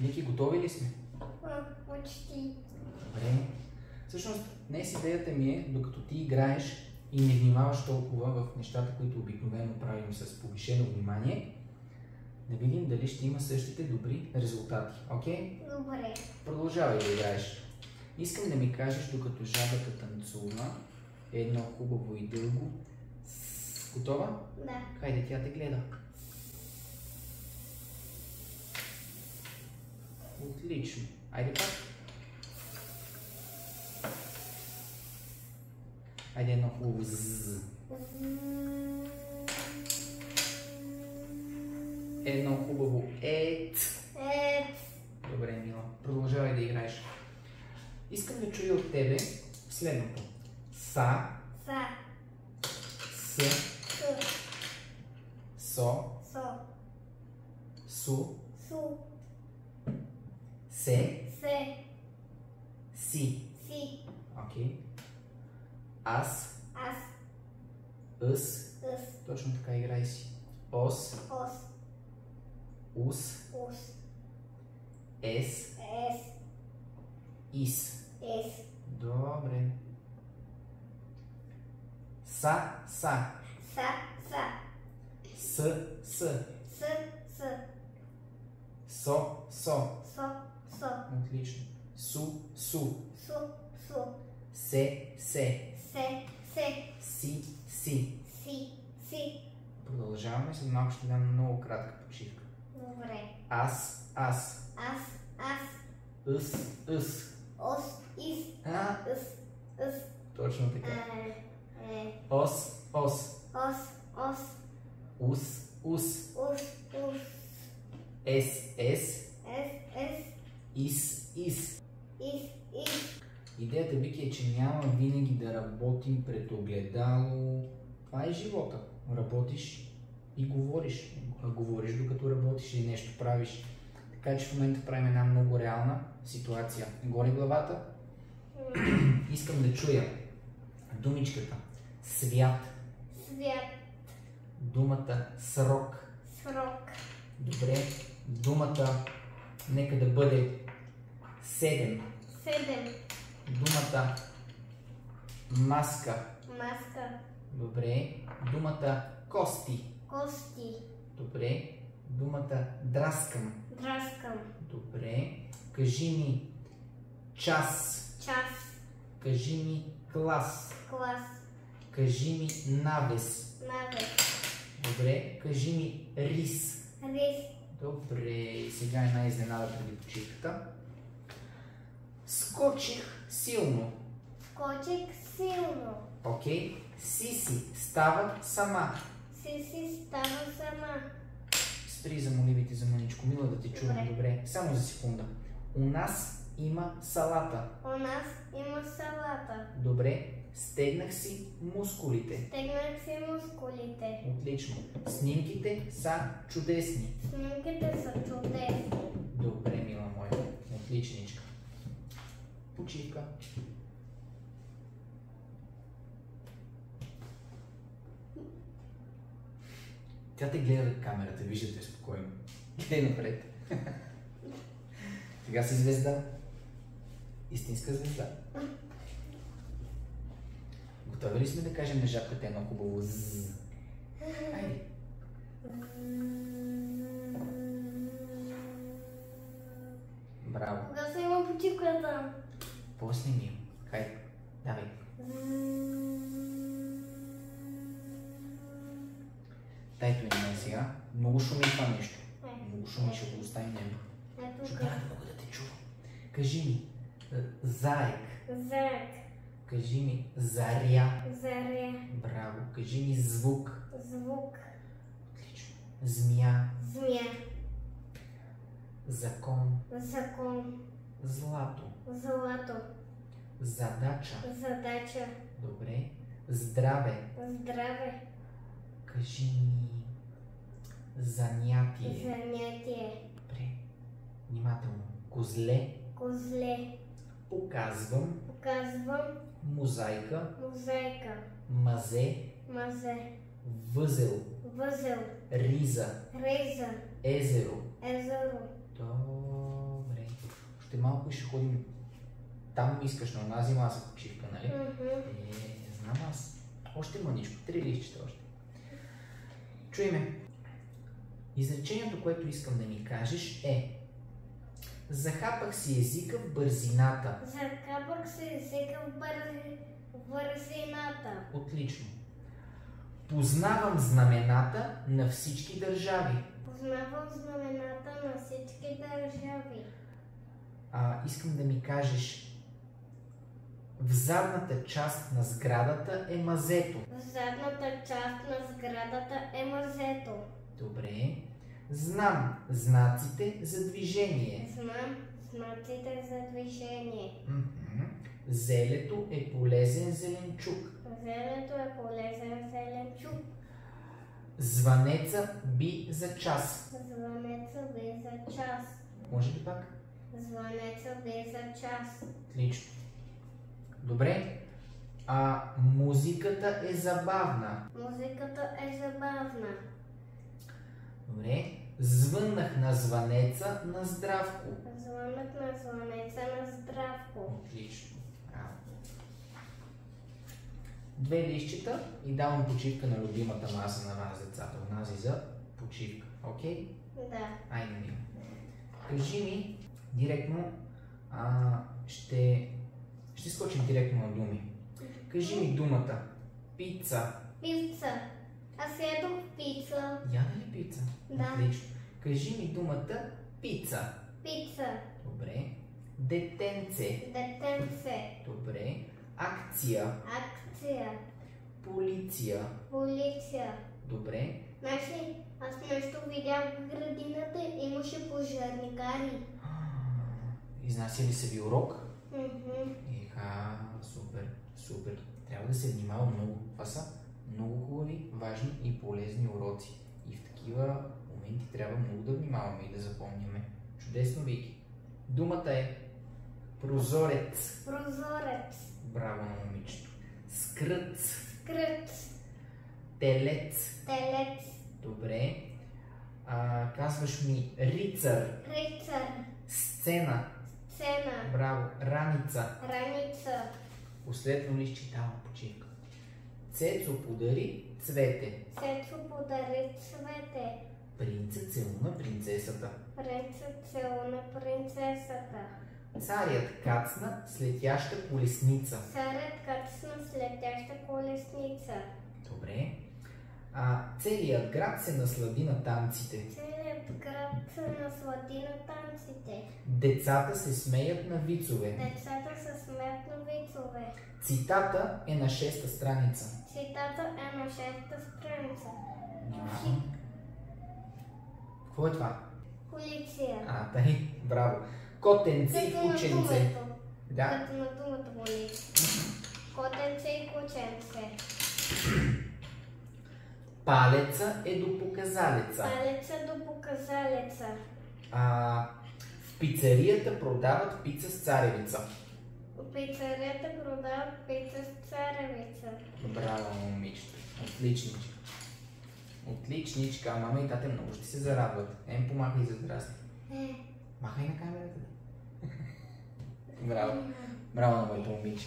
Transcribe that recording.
Ники, готови ли сме? Почти. Добре. Всъщност, днес идеята ми е, докато ти играеш и не внимаваш толкова в нещата, които обикновено правим с повишено внимание, да видим дали ще има същите добри резултати. Окей? Добре. Продължавай да играеш. Искам да ми кажеш, докато жабата танцува, едно хубаво и дълго. Готова? Да. Хайде, тя те гледа. Отлично. Айде пак. Айде едно хубаво ззз. Едно хубаво ет. Добре, мила. Продължавай да играеш. Искам да чуя от тебе следното. Са. Са. С. С. Со. Со. Су. Су. Се. Се. Си. Си. Окей. Аз. Аз. Ъс. С. Точно така играй си. Ос. Ос. Ус. Ус. Ес. Ес. Ис. Ес. Добре. Са. Са. Са. Са. С. С. С. С. Со. Со. Со. Со. Отлично. Су. Су. Су. Су. Се. Се. Се. Се. Си. Си. Си. Си. Продължаваме. След малко ще дам много кратка почивка. Добре. Аз. Аз. Аз. Аз. Ъс. Ъс. Ос. Из. А. Ъс. Ъс. Точно така. Е. Ос. Ос. Ос. Ос. Ус. Ус. Ус. Ус. Ес. Ес. Ес. Ес. Ис. Ис. Из. Из. Идеята, Вики, е, че няма винаги да работим пред огледало. Това е живота. Работиш и говориш. Говориш докато работиш или нещо правиш. Така че в момента правим една много реална ситуация. Горе главата. Искам да чуя думичката свят, Свят. думата срок. Срок. Добре. Думата нека да бъде 7. 7. Думата маска. Маска. Добре. Думата кости. Кости. Добре. Думата драскам. Драскам. Добре. Кажи ми час. Час. Кажи ми клас. Клас. Кажи ми навес. Навес. Добре. Кажи ми рис. Рис. Добре. И сега една изненада преди почивката. Скочих силно. Скочих силно. Окей. Сиси става сама. Сиси става сама. Спри за моливите за мъничко. Мила да те чувам. Добре. Само за секунда. У нас има салата. У нас има салата. Добре. Стегнах си мускулите. Стегнах си мускулите. Отлично. Снимките са чудесни. Снимките са чудесни. Добре, мила моя. Отличничка. Почивка. Тя те гледа в камерата, виждате спокойно. Гледай напред. Сега си звезда. Истинска звезда. Готови ли сме да кажем на жабката едно хубаво ззз? Айде. Браво. Кога се има почивката? После ми. Хайде. Давай. Дай той на сега. Много шуми това нещо. Много шуми, ще го оставим него. Ще трябва да мога да те чувам. Кажи ми заек. Заек. Кажи ми заря. Заря. Браво. Кажи ми звук. Звук. Отлично. Змия. Змия. Закон. Закон. Злато. Злато. Задача. Задача. Добре. Здраве. Здраве. Кажи ми занятие. Занятие. Добре. Внимателно. Козле. Козле. Показвам. Показвам. Мозайка. Мозайка. Мазе. Мазе. Възел. Възел. Риза. Реза. Езеро. Езеро. Добре. още малко и ще ходим. Там искаш на онази маса почивка, нали? Не знам аз. Още мъничко, 3 листчета още. Чуй ме. Изречението, което искам да ми кажеш е: захапах си езика в бързината. Закапах си езика в бързината. Отлично. Познавам знамената на всички държави. Познавам знамената на всички държави. Искам да ми кажеш: в задната част на сградата е мазето. В задната част на сградата е мазето. Добре. Знам знаците за движение. Знам знаците за движение. Зелето е полезен зеленчук. Зелето е полезен зеленчук. Звънеца би за час. Звънеца би за час. Може ли пак? Звънеца би за час. Отлично. Добре. Музиката е забавна. Музиката е забавна. Добре. Звъннах на звънеца на Здравко. Звъннах на звънеца на Здравко. Отлично. Браво. 2 листчета и давам почивка на любимата маса на вас, децата. Онази за почивка. Окей? Да. Айде, Мила. Кажи ми директно, ще скочим директно на думи. Кажи ми думата пица. Пица. Аз ядох пица. Яда ли пица? Да. Отлично. Кажи ми думата пица. Пица. Добре. Детенце. Детенце. Добре. Акция. Акция. Полиция. Полиция. Добре. Значи, аз нещо видях в градината, имаше пожарникари. Изнася ли са ви урок? Мгм. Супер, супер. Трябва да се внимава много. Това са много хубави, важни и полезни уроци. И в такива моменти трябва много да внимаваме и да запомняме. Чудесно, Вики. Думата е прозорец. Прозорец. Браво на момичето. Скръц. Скръц. Телец. Телец. Добре. Казваш ми рицар. Рицар. Сцена. Сцена. Браво. Раница. Раница. Последно ли изчитавам почивка? Цецо подари цвете. Цецо подари цвете. Принцът целуна принцесата. Принцът целуна принцесата. Царят кацна с летяща колесница. Царят кацна с летяща колесница. Добре. Целият град се наслади на танците. Целият град се наслади на танците. Децата се смеят на вицове. Децата се смеят на вицове. Цитата е на 6-та страница. Цитата е на 6-та страница. Какво е това? Полиция. Тъй, браво. Котенце и Като на кученце. думата. Да. Като на думата полиция. Котенце и кученце. Палеца е до показалеца. Палеца до показалеца. В пицарията продават пица с царевица. В пицарията продават пица с царевица. Браво, момичето. Отличничка. Отличничка. Мама и тате много ще се зарадват. Помахай за здрасти. Махай на камерата. Браво. Браво на моето момиче.